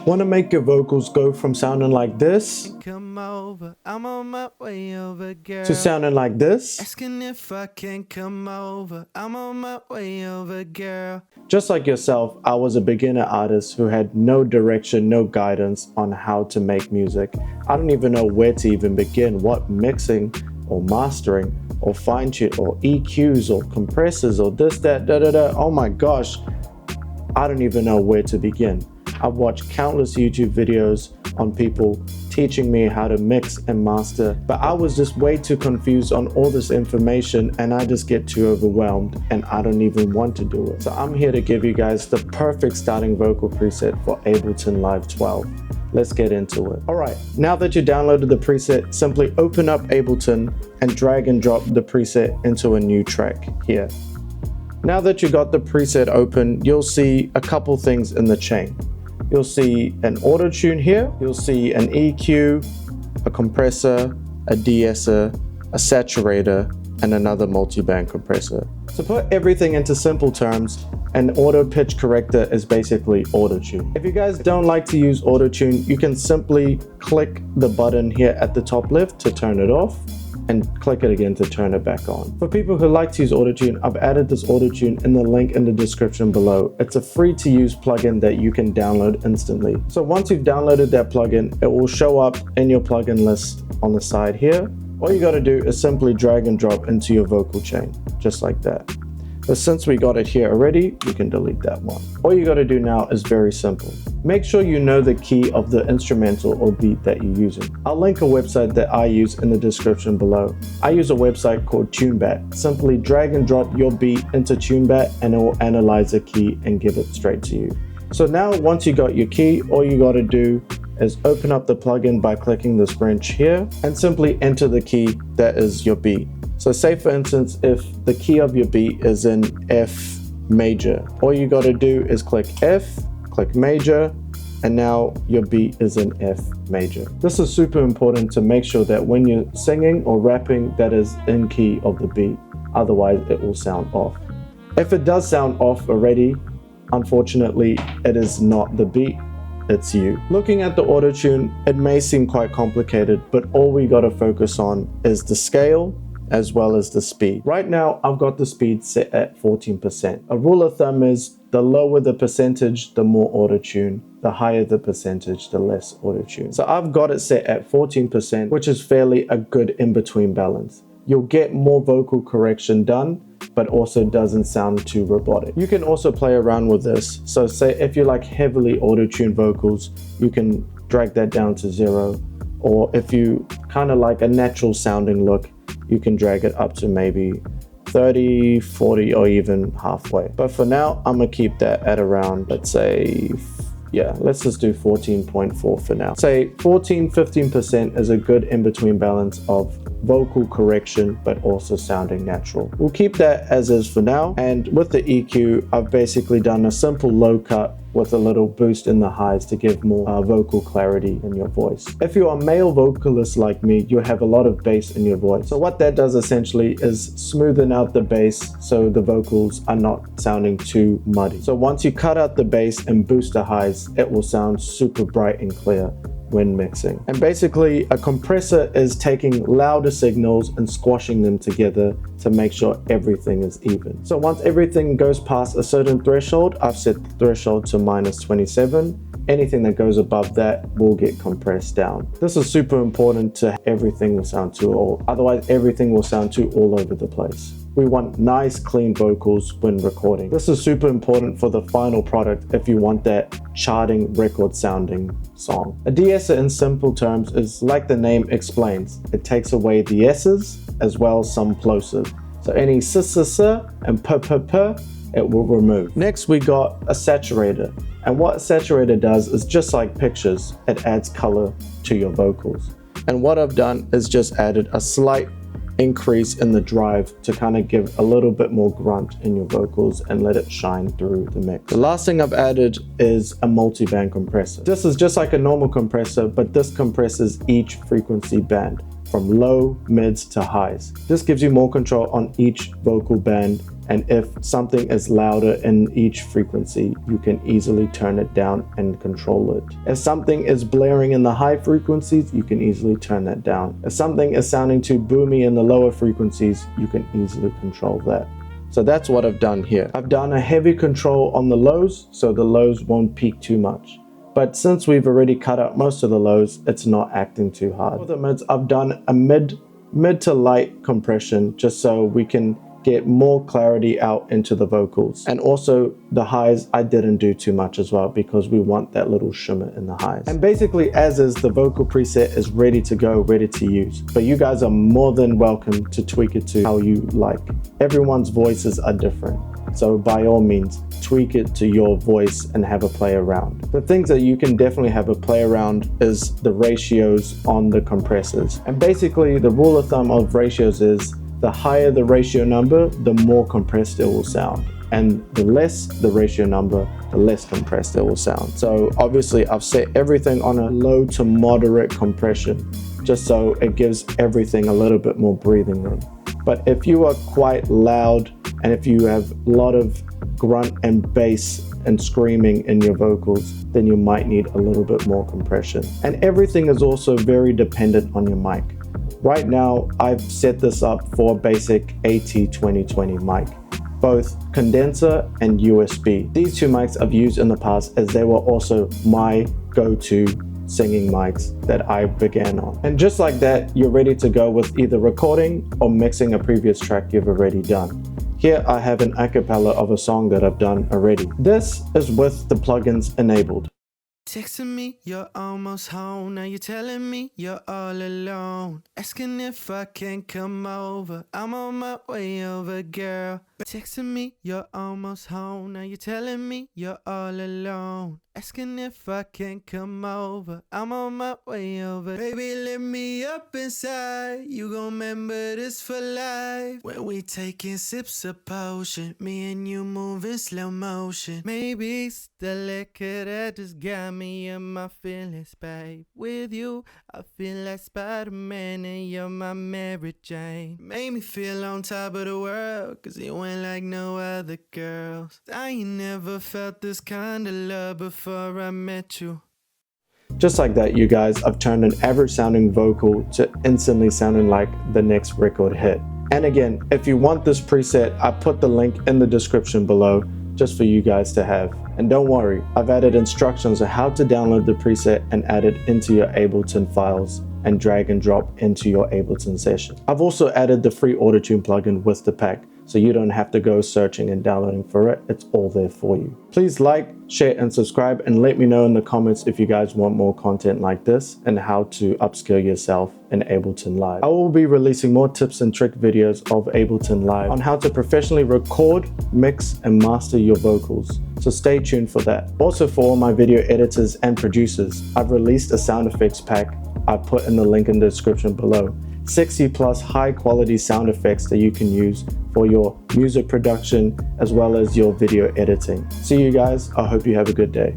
Want to make your vocals go from sounding like this Come over, I'm on my way over, girl. to sounding like this? Asking if I can come over, I'm on my way over, girl. Just like yourself, I was a beginner artist who had no direction, no guidance on how to make music. I don't even know where to even begin, what mixing or mastering or fine tune or EQs or compressors or this, that, da, da, da. Oh my gosh, I don't even know where to begin. I've watched countless YouTube videos on people teaching me how to mix and master, but I was just way too confused on all this information and I just get too overwhelmed and I don't even want to do it. So I'm here to give you guys the perfect starting vocal preset for Ableton Live 12. Let's get into it. All right, now that you downloaded the preset, simply open up Ableton and drag and drop the preset into a new track here. Now that you got the preset open, you'll see a couple things in the chain. You'll see an autotune here, you'll see an EQ, a compressor, a De-Esser, a Saturator, and another multiband compressor. To put everything into simple terms, an auto-pitch corrector is basically autotune. If you guys don't like to use autotune, you can simply click the button here at the top left to turn it off, and click it again to turn it back on. For people who like to use autotune, I've added this autotune in the link in the description below. It's a free to use plugin that you can download instantly. So once you've downloaded that plugin, it will show up in your plugin list on the side here. All you gotta do is simply drag and drop into your vocal chain, just like that. But since we got it here already, we can delete that one. All you gotta do now is very simple. Make sure you know the key of the instrumental or beat that you're using. I'll link a website that I use in the description below. I use a website called Tombbat. Simply drag and drop your beat into Tombbat and it will analyze the key and give it straight to you. So now once you got your key, all you gotta do is open up the plugin by clicking this wrench here and simply enter the key that is your beat. So say for instance, if the key of your beat is in F major, all you gotta do is click F, click major, and now your beat is in F major. This is super important to make sure that when you're singing or rapping, that is in key of the beat. Otherwise, it will sound off. If it does sound off already, unfortunately, it is not the beat, it's you. Looking at the autotune, it may seem quite complicated, but all we gotta focus on is the scale, as well as the speed. Right now, I've got the speed set at 14%. A rule of thumb is the lower the percentage, the more autotune. The higher the percentage, the less autotune. So I've got it set at 14%, which is fairly a good in-between balance. You'll get more vocal correction done, but also doesn't sound too robotic. You can also play around with this. So say if you like heavily auto-tuned vocals, you can drag that down to 0. Or if you kind of like a natural sounding look, you can drag it up to maybe 30, 40, or even halfway. But for now, I'm gonna keep that at around, let's say, let's just do 14.4 for now. Say 14, 15% is a good in-between balance of vocal correction, but also sounding natural. We'll keep that as is for now. And with the EQ, I've basically done a simple low cut with a little boost in the highs to give more vocal clarity in your voice. If you are a male vocalist like me, you have a lot of bass in your voice. So what that does essentially is smoothen out the bass so the vocals are not sounding too muddy. So once you cut out the bass and boost the highs, it will sound super bright and clear when mixing. And basically a compressor is taking louder signals and squashing them together to make sure everything is even. So once everything goes past a certain threshold, I've set the threshold to -27. Anything that goes above that will get compressed down. This is super important to everything will sound too old. Otherwise everything will sound too all over the place. We want nice, clean vocals when recording. This is super important for the final product if you want that charting, record sounding song. A de-esser in simple terms is like the name explains. It takes away the S's as well as some plosives. So any s and p, it will remove. Next, we got a saturator. And what a saturator does is just like pictures, it adds color to your vocals. And what I've done is just added a slight increase in the drive to kind of give a little bit more grunt in your vocals and let it shine through the mix. The last thing I've added is a multiband compressor. This is just like a normal compressor, but this compresses each frequency band. from low, mids to highs. This gives you more control on each vocal band, and if something is louder in each frequency, you can easily turn it down and control it. If something is blaring in the high frequencies, you can easily turn that down. If something is sounding too boomy in the lower frequencies, you can easily control that. So that's what I've done here. I've done a heavy control on the lows, so the lows won't peak too much. But since we've already cut out most of the lows, it's not acting too hard. For the mids, I've done a mid to light compression, just so we can get more clarity out into the vocals. And also the highs, I didn't do too much as well, because we want that little shimmer in the highs. And basically, as is, the vocal preset is ready to go, ready to use. But you guys are more than welcome to tweak it to how you like. Everyone's voices are different, so by all means, tweak it to your voice and have a play around. The things that you can definitely have a play around is the ratios on the compressors. And basically, the rule of thumb of ratios is the higher the ratio number, the more compressed it will sound. And the less the ratio number, the less compressed it will sound. So obviously I've set everything on a low to moderate compression, just so it gives everything a little bit more breathing room. But if you are quite loud, and if you have a lot of grunt and bass and screaming in your vocals, then you might need a little bit more compression. And everything is also very dependent on your mic. Right now, I've set this up for a basic AT2020 mic, both condenser and USB. These two mics I've used in the past, as they were also my go-to singing mics that I began on. And just like that, you're ready to go with either recording or mixing a previous track you've already done. Here I have an acapella of a song that I've done already. This is with the plugins enabled. Texting me, you're almost home. Now you're telling me you're all alone. Asking if I can come over. I'm on my way over, girl. Texting me, you're almost home. Now you're telling me you're all alone. Asking if I can come over. I'm on my way over. Baby, let me up inside. You gon' remember this for life. When we taking sips of potion, me and you move in slow motion. Maybe it's the liquor that just got me in my feelings, babe. With you, I feel like Spider-Man and you're my Mary Jane. Made me feel on top of the world, cause you ain't like no other girls. I ain't never felt this kind of love before I met you. Just like that, you guys, I've turned an average sounding vocal to instantly sounding like the next record hit. And again, if you want this preset, I put the link in the description below just for you guys to have. And don't worry, I've added instructions on how to download the preset and add it into your Ableton files and drag and drop into your Ableton session. I've also added the free autotune plugin with the pack, so you don't have to go searching and downloading for it. It's all there for you. Please like, share, and subscribe, and let me know in the comments if you guys want more content like this and how to upskill yourself in Ableton Live. I will be releasing more tips and trick videos of Ableton Live on how to professionally record, mix, and master your vocals. So stay tuned for that. Also, for all my video editors and producers, I've released a sound effects pack I put in the link in the description below. 60+ high quality sound effects that you can use for your music production as well as your video editing. See you guys. I hope you have a good day.